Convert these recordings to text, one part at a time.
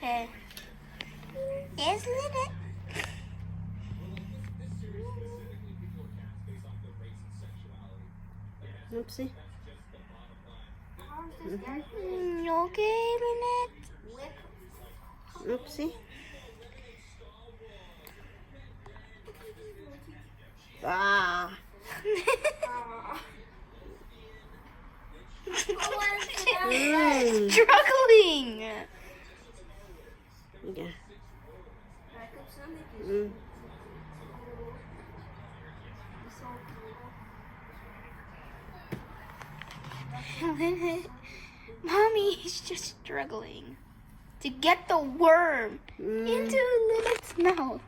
Okay. Yes, Lynette. Oopsie. Okay, Lynette. Oopsie. Ah. Struggling. Yeah. Mm. Lynette. Mommy is just struggling to get the worm into Lynette's mouth.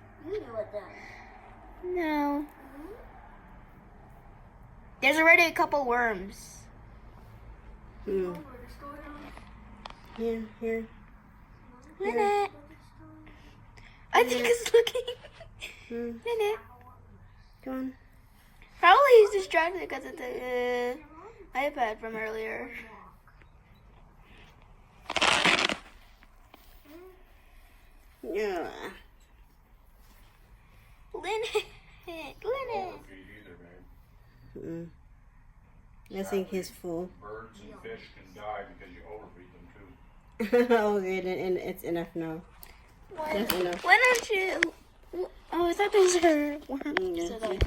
No. There's already a couple worms. Mm. Here. Lynette. I think it's looking. Lynette. Come on. Probably he's distracted because of the iPad from earlier. Yeah. Lynette. Mm. I think he's full. Birds and fish can die because you overfeed them too. Okay, then it's enough now. That's enough. Why don't you? Oh, I thought those were worms. Yeah. So